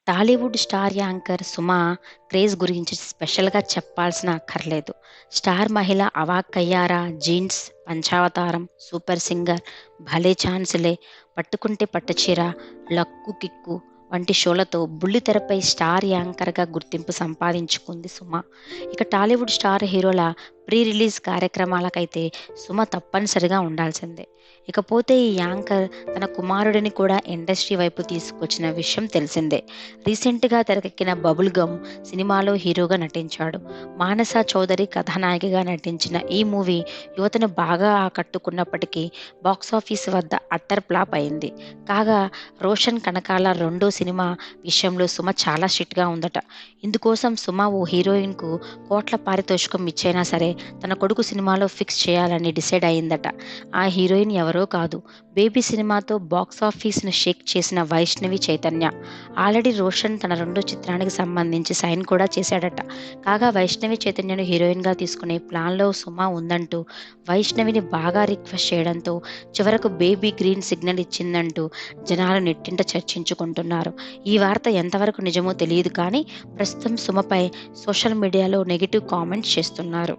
Tollywood star anchor Suma craze గురించి స్పెషల్‌గా చెప్పాల్సిన అక్కర్లేదు. స్టార్ మహిళ అవాక్కయ్యారా, జీన్స్, పంచావతారం, సూపర్ సింగర్, భలే ఛాన్సులే, పట్టుకుంటే పట్టుచీర, లక్కు కిక్కు వంటి షోలతో బుల్లితెరపై స్టార్ యాంకర్‌గా గుర్తింపు సంపాదించుకుంది సుమ. ఇక టాలీవుడ్ స్టార్ హీరోల ప్రీ రిలీజ్ కార్యక్రమాలకైతే సుమ తప్పనిసరిగా ఉండాల్సిందే. ఇకపోతే ఈ యాంకర్ తన కుమారుడిని కూడా ఇండస్ట్రీ వైపు తీసుకొచ్చిన విషయం తెలిసిందే. రీసెంట్‌గా తెరకెక్కిన 'బబుల్ గమ్' సినిమాలో హీరోగా నటించాడు. మానస చౌదరి కథానాయికగా నటించిన ఈ మూవీ యువతను బాగా ఆకట్టుకున్నప్పటికీ బాక్సాఫీస్ వద్ద అట్టర్ ఫ్లాప్ అయింది. కాగా రోషన్ కనకాల రెండో సినిమా విషయంలో సుమ చాలా స్ట్రిక్ట్‌గా ఉందట. ఇందుకోసం సుమ ఓ హీరోయిన్‌కు కోట్ల పారితోషికం ఇచ్చైనా సరే తన కొడుకు సినిమాలో ఫిక్స్ చేయాలని డిసైడ్ అయిందట. ఆ హీరోయిన్ ఎవరో కాదు, 'బేబీ' సినిమాతో బాక్సాఫీస్‌ను షేక్ చేసిన వైష్ణవి చైతన్య. ఆల్రెడీ రోషన్ తన రెండో చిత్రానికి సంబంధించి సైన్ కూడా చేశాడట. కాగా వైష్ణవి చైతన్యను హీరోయిన్‌గా తీసుకునే ప్లాన్‌లో సుమ ఉందంటూ వైష్ణవిని బాగా రిక్వెస్ట్ చేయడంతో చివరకు 'బేబీ' గ్రీన్ సిగ్నల్ ఇచ్చిందంటూ జనాలు నెట్టింట చర్చించుకుంటున్నారు. ఈ వార్త ఎంతవరకు నిజమో తెలియదు కానీ ప్రస్తుతం సుమపై సోషల్ మీడియాలో నెగెటివ్ కామెంట్స్ చేస్తున్నారు.